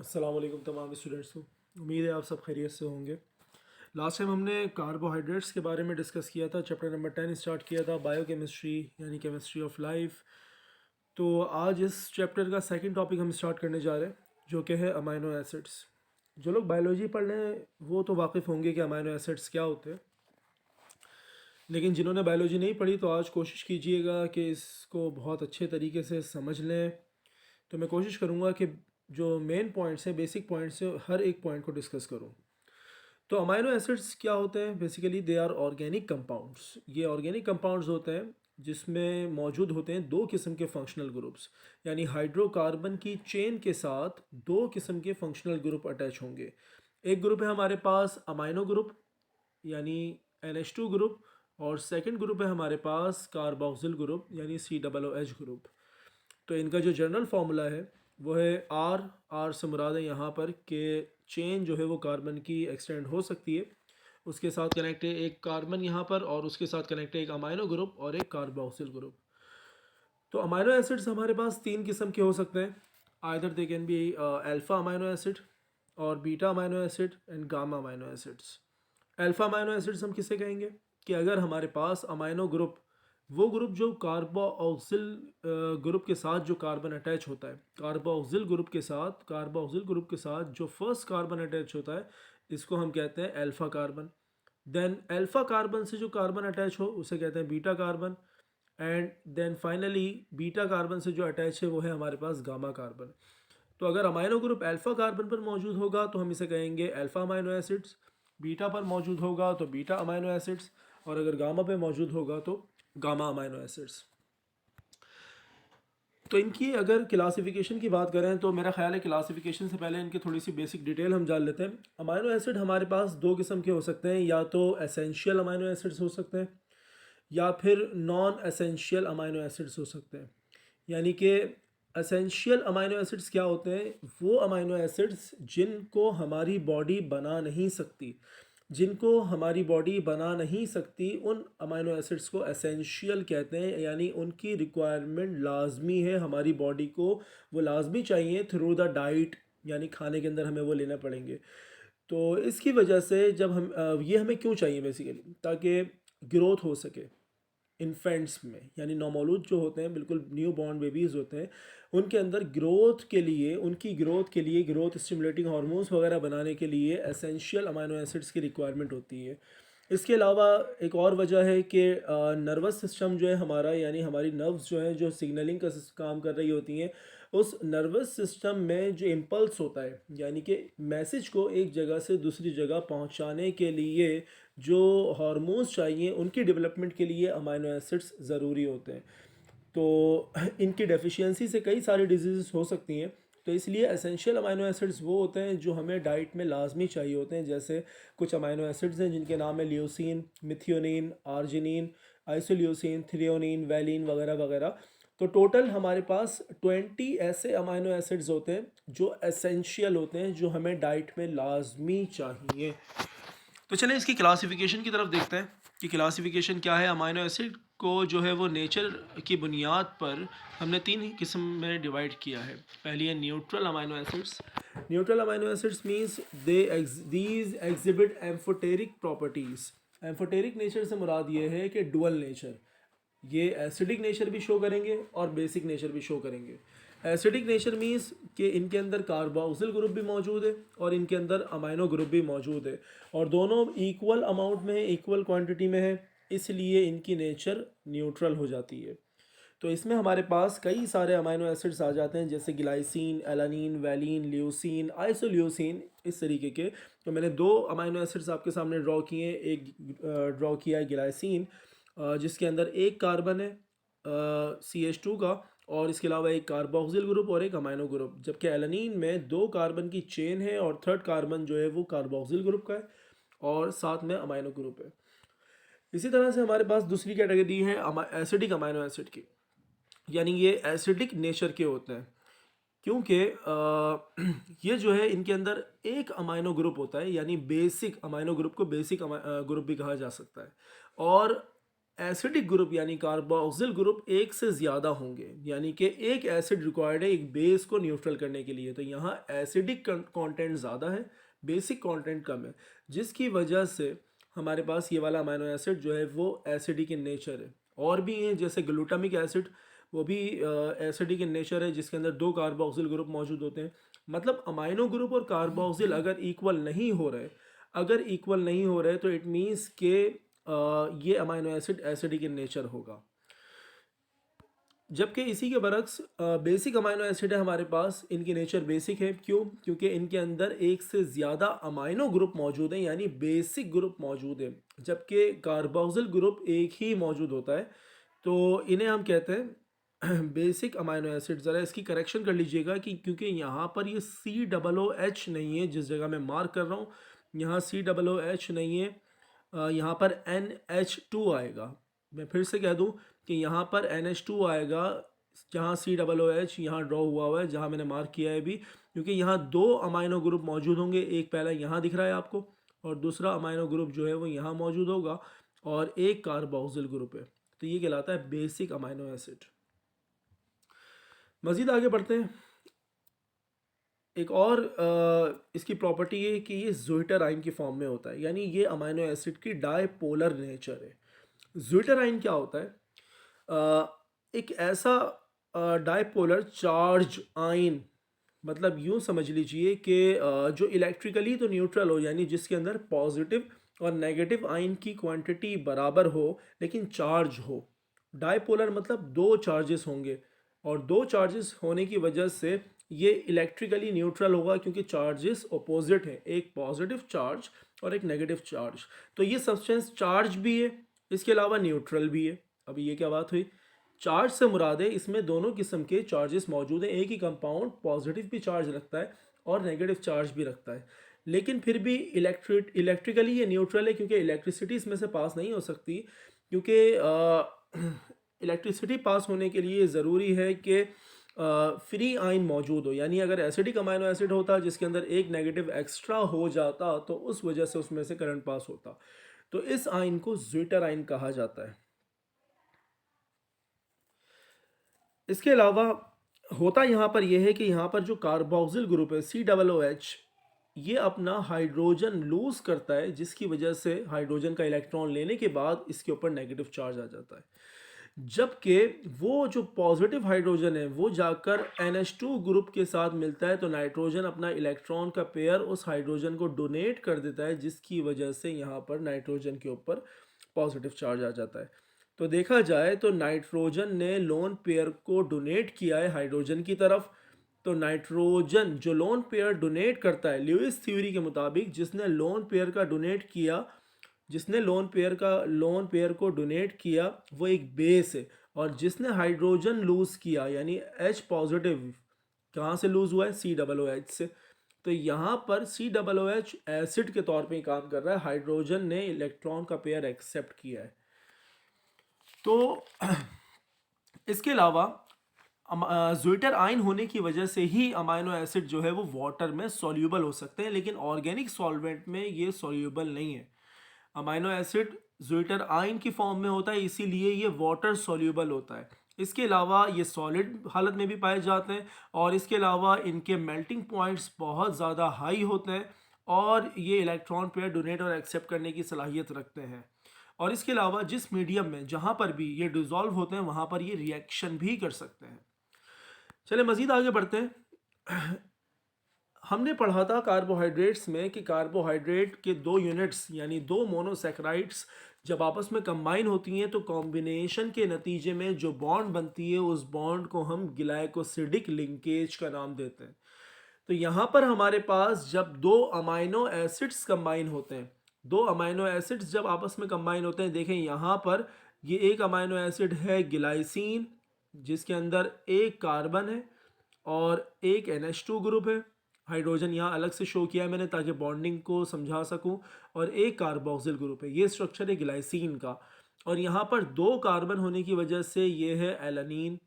अस्सलाम वालेकुम तमाम स्टूडेंट्स को। उम्मीद है आप सब खैरियत से होंगे। लास्ट टाइम हमने कार्बोहाइड्रेट्स के बारे में डिस्कस किया था, चैप्टर नंबर 10 स्टार्ट किया था, बायोकेमिस्ट्री यानी केमिस्ट्री ऑफ लाइफ। तो आज इस चैप्टर का सेकंड टॉपिक हम स्टार्ट करने जा रहे हैं, जो कि है अमाइनो एसिड्स। जो लोग बायोलॉजी पढ़ रहे हैं वो तो वाकिफ़ होंगे कि अमाइनो एसिड्स क्या होते हैं, लेकिन जिन्होंने बायोलॉजी नहीं पढ़ी तो आज कोशिश कीजिएगा कि इसको बहुत अच्छे तरीके से समझ लें। तो मैं कोशिश करूँगा कि जो मेन पॉइंट्स हैं, बेसिक पॉइंट्स हैं, हर एक पॉइंट को डिस्कस करूँ। तो अमाइनो एसिड्स क्या होते हैं? Basically they are organic compounds. ये ऑर्गेनिक कंपाउंड्स होते हैं जिसमें मौजूद होते हैं दो किस्म के फंक्शनल ग्रुप्स, यानी हाइड्रोकार्बन की चेन के साथ दो किस्म के फंक्शनल ग्रुप अटैच होंगे। एक ग्रुप है हमारे पास अमाइनो ग्रुप यानी NH2 ग्रुप, और सेकंड ग्रुप है हमारे पास कार्बोक्सिल ग्रुप यानी COOH ग्रुप। तो इनका जो जनरल फार्मूला है वो है आर से मुराद है यहाँ पर कि चेन जो है वो कार्बन की एक्सटेंड हो सकती है, उसके साथ कनेक्ट है एक कार्बन यहाँ पर, और उसके साथ कनेक्ट है एक अमाइनो ग्रुप और एक कार्बोक्सिल ग्रुप। तो अमाइनो एसिड्स हमारे पास तीन किस्म के हो सकते हैं। Either they can be alpha amino acid और beta amino acid and gamma amino acids. Alpha amino acids हम किसे कहेंगे कि अगर हमारे पास अमाइनो ग्रुप, वो ग्रुप जो कार्बोक्सिल ग्रुप के साथ जो कार्बन अटैच होता है, कार्बोक्सिल ग्रुप के साथ जो फर्स्ट कार्बन अटैच होता है, इसको हम कहते हैं alpha carbon. Then alpha carbon से जो कार्बन अटैच हो उसे कहते हैं beta carbon. And then finally beta carbon से जो अटैच है वो है हमारे पास गामा कार्बन। तो अगर अमाइनो ग्रुप अल्फ़ा कार्बन पर मौजूद होगा तो हम इसे कहेंगे अल्फ़ा अमाइनो एसिड्स, बीटा पर मौजूद होगा तो बीटा अमाइनो एसिड्स, और अगर गामा पे मौजूद होगा तो गामा अमाइनो एसिड्स। तो इनकी अगर क्लासिफिकेशन की बात करें तो मेरा ख्याल है क्लासिफिकेशन से पहले इनकी थोड़ी सी बेसिक डिटेल हम जान लेते हैं। अमाइनो एसिड हमारे पास दो किस्म के हो सकते हैं, या तो एसेंशियल अमाइनो एसिड्स हो सकते हैं या फिर नॉन एसेंशियल अमाइनो एसिड्स हो सकते हैं। यानी कि एसेंशियल अमाइनो एसिड्स क्या होते हैं? वो अमाइनो एसिड्स जिनको हमारी बॉडी बना नहीं सकती, उन अमाइनो एसिड्स को एसेंशियल कहते हैं। यानी उनकी रिक्वायरमेंट लाजमी है हमारी बॉडी को, वो लाजमी चाहिए थ्रू द डाइट, यानी खाने के अंदर हमें वो लेना पड़ेंगे। तो इसकी वजह से जब हम ये हमें क्यों चाहिए बेसिकली, ताकि ग्रोथ हो सके इन्फेंट्स में, यानी नौमौलूद जो होते हैं, बिल्कुल न्यू बॉर्न बेबीज़ होते हैं, उनके अंदर ग्रोथ के लिए ग्रोथ स्टिमुलेटिंग हार्मोन्स वगैरह बनाने के लिए एसेंशियल अमाइनो एसिड्स की रिक्वायरमेंट होती है। इसके अलावा एक और वजह है कि नर्वस सिस्टम जो है हमारा, यानी हमारी नर्व्स जो हैं, जो सिग्नलिंग का काम कर रही होती हैं, उस नर्वस सिस्टम में जो इम्पल्स होता है, यानी कि मैसेज को एक जगह से दूसरी जगह पहुंचाने के लिए जो हार्मोन्स चाहिए, उनकी डेवलपमेंट के लिए अमाइनो एसिड्स ज़रूरी होते हैं। तो इनकी डेफिशिएंसी से कई सारी डिजीज़ हो सकती हैं। तो इसलिए एसेंशियल अमाइनो एसिड्स वो होते हैं जो हमें डाइट में लाजमी चाहिए होते हैं। जैसे कुछ अमाइनो एसिड्स हैं जिनके नाम है leucine, methionine, arginine, isoleucine, threonine, valine वगैरह वगैरह। तो टोटल हमारे पास 20 ऐसे अमाइनो एसिड्स होते हैं जो एसेंशियल होते हैं, जो हमें डाइट में लाजमी चाहिए। तो चलें इसकी क्लासिफिकेशन की तरफ देखते हैं कि क्लासिफिकेशन क्या है। अमाइनो एसिड को जो है वो नेचर की बुनियाद पर हमने तीन ही किस्म में डिवाइड किया है। पहली है neutral amino acids. Neutral amino acids means these exhibit amphoteric properties. Amphoteric nature से मुराद ये है कि डुअल नेचर, ये एसिडिक नेचर भी शो करेंगे और बेसिक नेचर भी शो करेंगे। एसिडिक नेचर मीन्स कि इनके अंदर कार्बोक्सिल ग्रुप भी मौजूद है और इनके अंदर अमाइनो ग्रुप भी मौजूद है, और दोनों इक्वल अमाउंट में है, इक्वल क्वांटिटी में है, इसलिए इनकी नेचर न्यूट्रल हो जाती है। तो इसमें हमारे पास कई सारे अमाइनो एसिड्स आ जाते हैं, जैसे glycine, alanine, valine, leucine, isoleucine, इस तरीके के। तो मैंने दो अमाइनो एसिड्स आपके सामने ड्रॉ किए हैं। एक ड्रॉ किया है ग्लाइसिन, जिसके अंदर एक कार्बन है CH2 का, और इसके अलावा एक कार्बोक्सिल ग्रुप और एक अमाइनो ग्रुप। जबकि एलानिन में दो कार्बन की चेन है और थर्ड कार्बन जो है वो कार्बोक्सिल ग्रुप का है और साथ में अमाइनो ग्रुप है। इसी तरह से हमारे पास दूसरी कैटेगरी है एसिडिक अमाइनो एसिड की, यानी ये एसिडिक नेचर के होते हैं क्योंकि ये जो है इनके अंदर एक अमाइनो ग्रुप होता है, यानी बेसिक अमाइनो ग्रुप को बेसिक ग्रुप भी कहा जा सकता है। और एसिडिक ग्रुप यानी कार्बोक्सिल ग्रुप एक से ज़्यादा होंगे, यानी कि एक एसिड रिक्वायर्ड है एक बेस को न्यूट्रल करने के लिए। तो यहाँ एसिडिक कंटेंट ज़्यादा है, बेसिक कंटेंट कम है, जिसकी वजह से हमारे पास ये वाला अमाइनो एसिड जो है वो एसिडिक इन नेचर है। और भी हैं जैसे ग्लूटामिक एसिड, वो भी एसिडिक इन नेचर है, जिसके अंदर दो कार्बोक्सिल ग्रुप मौजूद होते हैं। मतलब अमाइनो ग्रुप और कार्बोक्सिल अगर इक्वल नहीं हो रहे, तो इट मीन्स के ये amino acid acidic in nature होगा। जबकि इसी के बरक्स बेसिक अमाइनो एसिड है हमारे पास, इनकी नेचर बेसिक है। क्यों? क्योंकि इनके अंदर एक से ज़्यादा अमाइनो ग्रुप मौजूद हैं, यानी बेसिक ग्रुप मौजूद है, जबकि कार्बोक्सिल ग्रुप एक ही मौजूद होता है। तो इन्हें हम कहते हैं बेसिक अमाइनो एसिड। ज़रा इसकी करेक्शन कर लीजिएगा कि क्योंकि यहाँ पर ये COOH नहीं है, जिस जगह मैं मार्क कर रहा हूँ यहाँ COOH नहीं है, यहाँ पर NH2 आएगा। मैं फिर से कह दूं कि यहाँ पर NH2 आएगा, जहाँ COOH यहाँ ड्रॉ हुआ है, जहाँ मैंने मार्क किया है अभी, क्योंकि यहाँ दो अमाइनो ग्रुप मौजूद होंगे। एक पहला यहाँ दिख रहा है आपको, और दूसरा अमाइनो ग्रुप जो है वो यहाँ मौजूद होगा, और एक कार्बोक्सिल ग्रुप है। तो ये कहलाता है बेसिक अमाइनो एसिड। मज़ीद आगे बढ़ते हैं। एक और इसकी प्रॉपर्टी है कि ये ज़्विटर की फॉर्म में होता है, यानी ये अमाइनो एसिड की डायपोलर नेचर है। ज़्विटर क्या होता है? एक ऐसा डायपोलर चार्ज आयन, मतलब यूँ समझ लीजिए कि जो इलेक्ट्रिकली तो न्यूट्रल हो, यानी जिसके अंदर पॉजिटिव और नेगेटिव आयन की क्वांटिटी बराबर हो लेकिन चार्ज हो। डायपोलर मतलब दो चार्जेस होंगे, और दो चार्जेस होने की वजह से ये इलेक्ट्रिकली न्यूट्रल होगा, क्योंकि चार्जेस अपोजिट हैं, एक पॉजिटिव चार्ज और एक नेगेटिव चार्ज। तो ये सब्सटेंस चार्ज भी है, इसके अलावा न्यूट्रल भी है। अभी ये क्या बात हुई? चार्ज से मुराद है इसमें दोनों किस्म के चार्जेस मौजूद हैं। एक ही कंपाउंड पॉजिटिव भी चार्ज रखता है और नेगेटिव चार्ज भी रखता है, लेकिन फिर भी इलेक्ट्रिकली ये न्यूट्रल है, क्योंकि इलेक्ट्रिसिटी इसमें से पास नहीं हो सकती। क्योंकि इलेक्ट्रिसिटी पास होने के लिए ज़रूरी है कि फ्री आयन मौजूद हो, यानी अगर एसिडिक अमाइनो एसिड होता जिसके अंदर एक नेगेटिव एक्स्ट्रा हो जाता तो उस वजह से उसमें से करंट पास होता। तो इस आयन को ज़्विटर आयन कहा जाता है। इसके अलावा होता यहाँ पर यह है कि यहाँ पर जो कार्बोक्सिल ग्रुप है COOH, ये अपना हाइड्रोजन लूज करता है, जिसकी वजह से हाइड्रोजन का इलेक्ट्रॉन लेने के बाद इसके ऊपर नेगेटिव चार्ज आ जाता है। जबकि वो जो पॉजिटिव हाइड्रोजन है वो जाकर NH2 ग्रुप के साथ मिलता है, तो नाइट्रोजन अपना इलेक्ट्रॉन का पेयर उस हाइड्रोजन को डोनेट कर देता है, जिसकी वजह से यहाँ पर नाइट्रोजन के ऊपर पॉजिटिव चार्ज आ जाता है। तो देखा जाए तो नाइट्रोजन ने लोन पेयर को डोनेट किया है हाइड्रोजन की तरफ। तो नाइट्रोजन जो लोन पेयर डोनेट करता है, ल्यूइस थ्योरी के मुताबिक जिसने लोन पेयर को डोनेट किया वो एक बेस है, और जिसने हाइड्रोजन लूज किया यानी H पॉजिटिव कहाँ से लूज हुआ है? COOH से। तो यहाँ पर COOH एसिड के तौर पे काम कर रहा है, हाइड्रोजन ने इलेक्ट्रॉन का पेयर एक्सेप्ट किया है। तो इसके अलावा ज़्विटर आयन होने की वजह से ही अमाइनो एसिड जो है वो वाटर में सॉल्यूबल हो सकते हैं, लेकिन ऑर्गेनिक सॉल्वेंट में ये सॉल्यूबल नहीं है। अमाइनो एसिड ज़्विटर आयन की फॉर्म में होता है, इसीलिए ये वाटर सॉल्यूबल होता है। इसके अलावा ये सॉलिड हालत में भी पाए जाते हैं, और इसके अलावा इनके मेल्टिंग पॉइंट्स बहुत ज़्यादा हाई होते हैं, और ये इलेक्ट्रॉन पेयर डोनेट और एक्सेप्ट करने की सलाहियत रखते हैं। और इसके अलावा जिस मीडियम में जहाँ पर भी ये डिज़ोल्व होते हैं वहाँ पर ये रिएक्शन भी कर सकते हैं। चले मज़ीद आगे बढ़ते हैं। हमने पढ़ा था कार्बोहाइड्रेट्स में कि कार्बोहाइड्रेट के दो यूनिट्स यानी दो मोनोसैकराइड्स जब आपस में कंबाइन होती हैं तो कॉम्बिनेशन के नतीजे में जो बॉन्ड बनती है उस बॉन्ड को हम ग्लाइकोसिडिक लिंकेज का नाम देते हैं। तो यहाँ पर हमारे पास जब दो अमाइनो एसिड्स कंबाइन होते हैं, दो अमाइनो एसिड्स जब आपस में कंबाइन होते हैं, देखें यहाँ पर ये एक अमाइनो एसिड है ग्लाइसिन, जिसके अंदर एक कार्बन है और एक NH2 ग्रुप है। हाइड्रोजन यहाँ अलग से शो किया है मैंने ताकि बॉन्डिंग को समझा सकूं, और एक कार्बोक्सिल ग्रुप है। ये स्ट्रक्चर है ग्लाइसिन का, और यहाँ पर दो कार्बन होने की वजह से ये है एलानीन।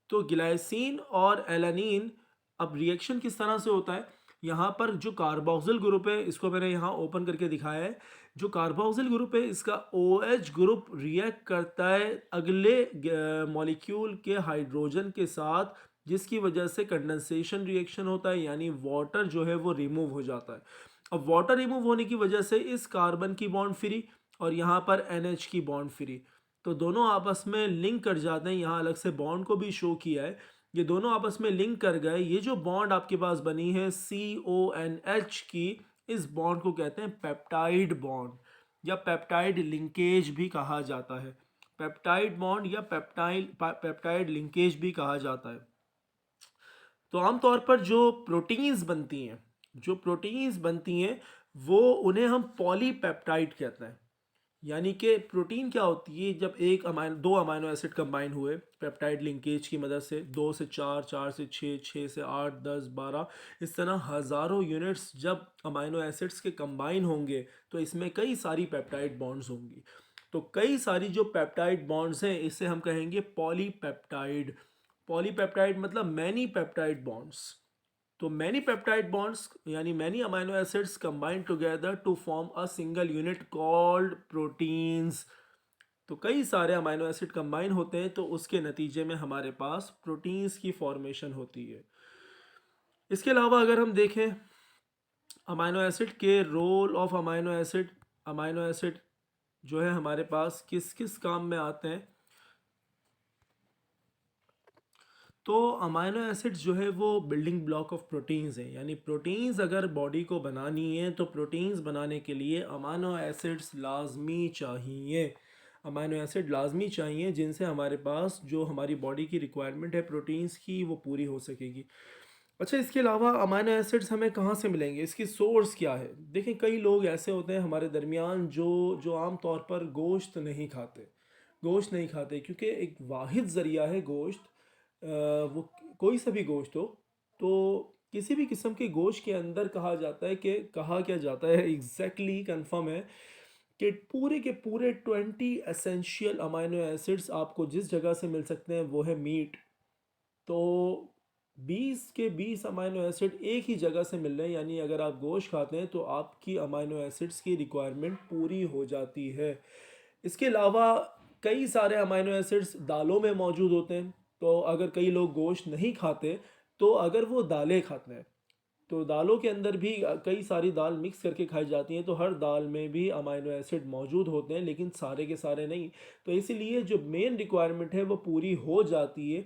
तो ग्लाइसिन और एलानीन, अब रिएक्शन किस तरह से होता है? यहाँ पर जो कार्बोक्सिल ग्रुप है इसको मैंने यहाँ ओपन करके दिखाया है। जो कार्बोक्सिल ग्रुप है इसका OH ग्रुप रिएक्ट करता है अगले मॉलिक्यूल के हाइड्रोजन के साथ, जिसकी वजह से कंडेंसेशन रिएक्शन होता है, यानी वाटर जो है वो रिमूव हो जाता है। अब वाटर रिमूव होने की वजह से इस कार्बन की बॉन्ड फ्री और यहाँ पर NH की बॉन्ड फ्री, तो दोनों आपस में लिंक कर जाते हैं। यहाँ अलग से बॉन्ड को भी शो किया है, ये दोनों आपस में लिंक कर गए। ये जो बॉन्ड आपके पास बनी है CONH की, इस बॉन्ड को कहते हैं पेप्टाइड बॉन्ड या पेप्टाइड लिंकेज भी कहा जाता है। पेप्टाइड बॉन्ड या पेप्टाइड लिंकेज भी कहा जाता है। तो आमतौर पर जो प्रोटीन्स बनती हैं वो उन्हें हम पॉलीपेप्टाइड कहते हैं। यानी कि प्रोटीन क्या होती है, जब दो अमाइनो एसिड कंबाइन हुए पेप्टाइड लिंकेज की मदद से, 2 से 4, 4 से 6, 6 से 8, 10, 12, इस तरह हज़ारों यूनिट्स जब अमाइनो एसिड्स के कंबाइन होंगे तो इसमें कई सारी पेप्टाइड बॉन्ड्स होंगी। तो कई सारी जो पेप्टाइड बॉन्ड्स हैं इसे हम कहेंगे पॉलीपेप्टाइड। पॉलीपेप्टाइड मतलब मैनी पेप्टाइड बॉन्ड्स। तो मैनी पेप्टाइड बॉन्ड्स यानी many amino acids combine together to form a single unit called proteins. तो कई सारे अमाइनो एसिड कंबाइन होते हैं तो उसके नतीजे में हमारे पास प्रोटीन्स की फॉर्मेशन होती है। इसके अलावा अगर हम देखें अमाइनो एसिड के रोल ऑफ अमाइनो एसिड जो है हमारे पास किस किस काम में आते हैं, तो अमाइनो एसिड्स जो है वो बिल्डिंग ब्लॉक ऑफ प्रोटीन्स हैं। यानी प्रोटीन्स अगर बॉडी को बनानी है तो प्रोटीन्स बनाने के लिए अमाइनो एसिड्स लाजमी चाहिए। अमाइनो एसिड लाजमी चाहिए जिनसे हमारे पास जो हमारी बॉडी की रिक्वायरमेंट है प्रोटीन्स की वो पूरी हो सकेगी। अच्छा, इसके अलावा अमाइनो एसिड्स हमें कहाँ से मिलेंगे, इसकी सोर्स क्या है? देखें, कई लोग ऐसे होते हैं हमारे दरमियान जो आम तौर पर गोश्त नहीं खाते क्योंकि एक वाहिद ज़रिया है गोश्त, वो कोई सा भी गोश्त हो। तो किसी भी किस्म के गोश्त के अंदर कहा क्या जाता है एग्जैक्टली कंफर्म है कि पूरे के पूरे 20 एसेंशियल अमाइनो एसिड्स आपको जिस जगह से मिल सकते हैं वो है मीट। तो 20 के 20 अमाइनो एसिड एक ही जगह से मिल रहे हैं, यानी अगर आप गोश्त खाते हैं तो आपकी अमाइनो एसिड्स की रिक्वायरमेंट पूरी हो जाती है। इसके अलावा कई सारे अमाइनो एसिड्स दालों में मौजूद होते हैं। तो अगर कई लोग गोश्त नहीं खाते तो अगर वो दालें खाते हैं तो दालों के अंदर भी कई सारी दाल मिक्स करके खाई जाती हैं, तो हर दाल में भी अमाइनो एसिड मौजूद होते हैं लेकिन सारे के सारे नहीं। तो इसीलिए जो मेन रिक्वायरमेंट है वो पूरी हो जाती है,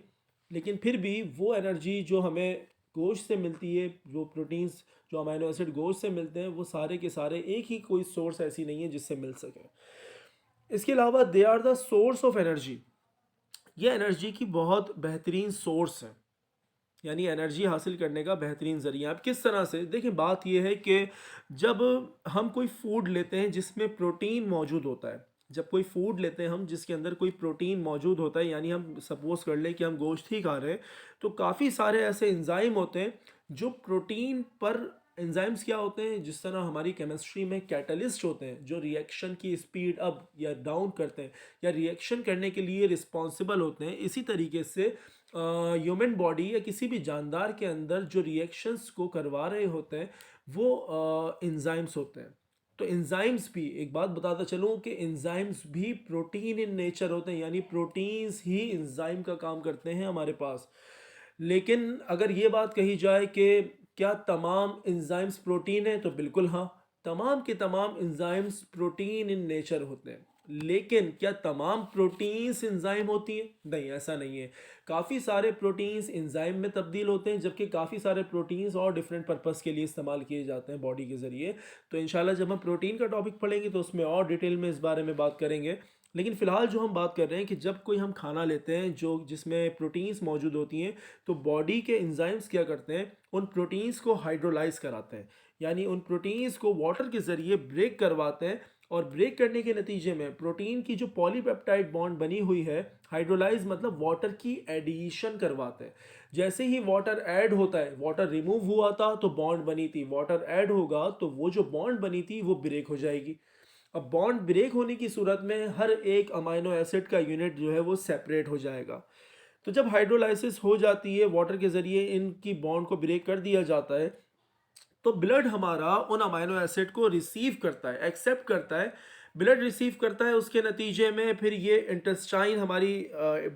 लेकिन फिर भी वो एनर्जी जो हमें गोश्त से मिलती है, जो प्रोटीन्स जो अमाइनो एसिड गोश्त से मिलते हैं, वो सारे के सारे एक ही कोई सोर्स ऐसी नहीं है जिससे मिल सके। इसके अलावा they are the source of energy. ये एनर्जी की बहुत बेहतरीन सोर्स है, यानी एनर्जी हासिल करने का बेहतरीन ज़रिया। अब किस तरह से देखें, बात यह है कि जब हम कोई फूड लेते हैं जिसमें प्रोटीन मौजूद होता है, जब कोई फूड लेते हैं हम जिसके अंदर कोई प्रोटीन मौजूद होता है, यानी हम सपोज कर लें कि हम गोश्त ही खा रहे हैं, तो काफ़ी सारे ऐसे एंजाइम होते हैं जो प्रोटीन पर, एंजाइम्स क्या होते हैं, जिस तरह हमारी केमिस्ट्री में कैटलिस्ट होते हैं जो रिएक्शन की स्पीड अप या डाउन करते हैं या रिएक्शन करने के लिए रिस्पॉन्सिबल होते हैं, इसी तरीके से ह्यूमन बॉडी या किसी भी जानदार के अंदर जो रिएक्शंस को करवा रहे होते हैं वो एंजाइम्स होते हैं। तो एंजाइम्स भी, एक बात बताता चलूँ कि एंजाइम्स भी प्रोटीन इन नेचर होते हैं, यानी प्रोटीन्स ही एंजाइम का काम करते हैं हमारे पास। लेकिन अगर ये बात कही जाए कि क्या तमाम एंजाइम्स प्रोटीन हैं, तो बिल्कुल हाँ, तमाम के तमाम एंजाइम्स प्रोटीन इन नेचर होते हैं। लेकिन क्या तमाम प्रोटीन्स एंजाइम होती हैं? नहीं, ऐसा नहीं है। काफ़ी सारे प्रोटीन्स एंजाइम में तब्दील होते हैं, जबकि काफ़ी सारे प्रोटीन्स और डिफरेंट पर्पस के लिए इस्तेमाल किए जाते हैं बॉडी के ज़रिए। तो इंशाल्लाह जब हम प्रोटीन का टॉपिक पढ़ेंगे तो उसमें और डिटेल में इस बारे में बात करेंगे। लेकिन फ़िलहाल जो हम बात कर रहे हैं कि जब कोई हम खाना लेते हैं जो जिसमें प्रोटीन्स मौजूद होती हैं, तो बॉडी के एंजाइम्स क्या करते हैं, उन प्रोटीन्स को हाइड्रोलाइज कराते हैं, यानी उन प्रोटीन्स को वाटर के ज़रिए ब्रेक करवाते हैं। और ब्रेक करने के नतीजे में प्रोटीन की जो पॉलीपेप्टाइड बॉन्ड बनी हुई है, हाइड्रोलाइज मतलब वाटर की एडिशन करवाते हैं। जैसे ही वाटर ऐड होता है, वाटर रिमूव हुआ था तो बॉन्ड बनी थी, वाटर ऐड होगा तो वो जो बॉन्ड बनी थी वो ब्रेक हो जाएगी। अब बॉन्ड ब्रेक होने की सूरत में हर एक अमाइनो एसिड का यूनिट जो है वो सेपरेट हो जाएगा। तो जब हाइड्रोलाइसिस हो जाती है, वाटर के ज़रिए इनकी बॉन्ड को ब्रेक कर दिया जाता है, तो ब्लड हमारा उन अमाइनो एसिड को रिसीव करता है, एक्सेप्ट करता है, ब्लड रिसीव करता है। उसके नतीजे में फिर ये इंटेस्टाइन, हमारी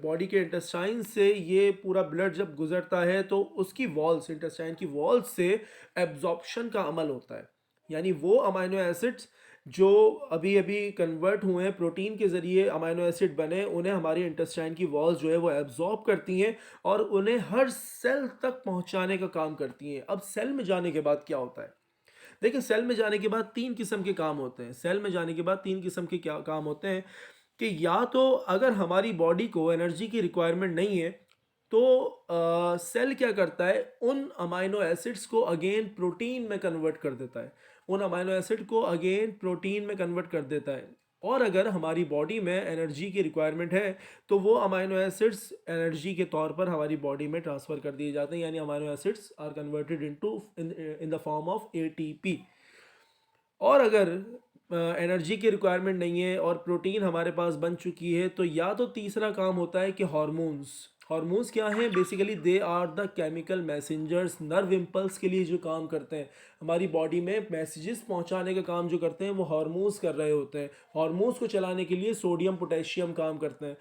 बॉडी के इंटेस्टाइन से ये पूरा ब्लड जब गुजरता है तो उसकी वॉल्स, इंटेस्टाइन की वॉल्स से एब्जॉर्प्शन का अमल होता है। यानी वो अमाइनो एसिड्स जो अभी अभी कन्वर्ट हुए हैं, प्रोटीन के ज़रिए अमाइनो एसिड बने, उन्हें हमारी इंटेस्टाइन की वॉल्स जो है वो एब्जॉर्ब करती हैं और उन्हें हर सेल तक पहुंचाने का काम करती हैं। अब सेल में जाने के बाद क्या होता है? देखिए, सेल में जाने के बाद तीन किस्म के काम होते हैं। सेल में जाने के बाद तीन किस्म के क्या काम होते हैं कि या तो अगर हमारी बॉडी को एनर्जी की रिक्वायरमेंट नहीं है तो सेल क्या करता है, उन अमाइनो एसिड्स को अगेन प्रोटीन में कन्वर्ट कर देता है, उन अमाइनो एसिड को अगेन प्रोटीन में कन्वर्ट कर देता है। और अगर हमारी बॉडी में एनर्जी की रिक्वायरमेंट है तो वो अमाइनो एसिड्स एनर्जी के तौर पर हमारी बॉडी में ट्रांसफ़र कर दिए जाते हैं, यानी amino acids are converted into in the form of ATP. और अगर एनर्जी की रिक्वायरमेंट नहीं है और प्रोटीन हमारे पास बन चुकी है तो या तो तीसरा काम होता है कि हार्मोन्स। हार्मोन्स क्या हैं? Basically they are the chemical messengers, nerve impulse के लिए जो काम करते हैं, हमारी बॉडी में मैसेजेस पहुंचाने का काम जो करते हैं वो हार्मोन्स कर रहे होते हैं। हार्मोन्स को चलाने के लिए सोडियम पोटेशियम काम करते हैं।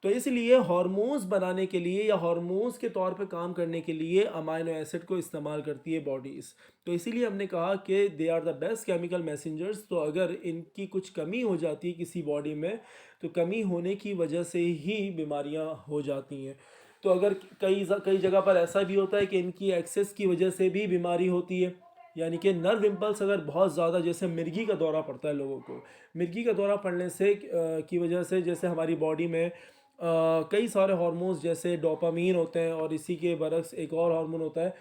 तो इसलिए हार्मोन्स बनाने के लिए या हार्मोन्स के तौर पे काम करने के लिए अमाइनो एसिड को इस्तेमाल करती है बॉडीज़। तो इसीलिए हमने कहा कि they are the best chemical messengers. तो अगर इनकी कुछ कमी हो जाती है किसी बॉडी में तो कमी होने की वजह से ही बीमारियां हो जाती हैं। तो अगर कई जगह पर ऐसा भी होता है कि इनकी एक्सेस की वजह से भी बीमारी होती है। यानी कि नर्व इम्पल्स अगर बहुत ज़्यादा, जैसे मिर्गी का दौरा पड़ता है लोगों को, मिर्गी का दौरा पड़ने से की वजह से जैसे हमारी बॉडी में कई सारे हार्मोन्स जैसे डोपामीन होते हैं और इसी के बरक्स एक और हार्मोन होता है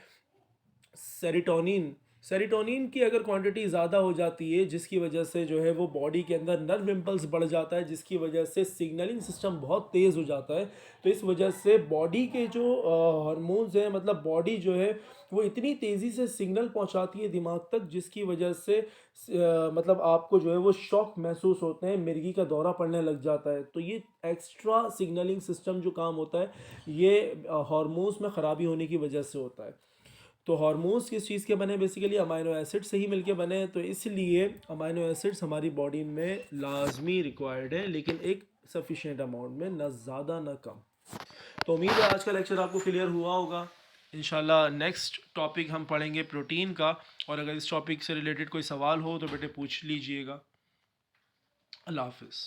सेरोटोनिन। सेरोटोनिन की अगर क्वांटिटी ज़्यादा हो जाती है जिसकी वजह से जो है वो बॉडी के अंदर नर्व इम्पल्स बढ़ जाता है, जिसकी वजह से सिग्नलिंग सिस्टम बहुत तेज़ हो जाता है। तो इस वजह से बॉडी के जो हार्मोन्स हैं, मतलब बॉडी जो है वो इतनी तेज़ी से सिग्नल पहुंचाती है दिमाग तक जिसकी वजह से मतलब आपको जो है वो शॉक महसूस होते हैं, मिर्गी का दौरा पड़ने लग जाता है। तो ये एक्स्ट्रा सिग्नलिंग सिस्टम जो काम होता है ये हार्मोन्स में ख़राबी होने की वजह से होता है। तो हार्मोन्स किस चीज़ के बने? बेसिकली अमाइनो एसिड से ही मिलके बने हैं। तो इसलिए अमाइनो एसिड्स हमारी बॉडी में लाजमी रिक्वायर्ड है, लेकिन एक सफिशिएंट अमाउंट में, ना ज़्यादा ना कम। तो उम्मीद है आज का लेक्चर आपको क्लियर हुआ होगा। इंशाल्लाह नेक्स्ट टॉपिक हम पढ़ेंगे प्रोटीन का, और अगर इस टॉपिक से रिलेटेड कोई सवाल हो तो बेटे पूछ लीजिएगा। अल्लाह हाफिज़।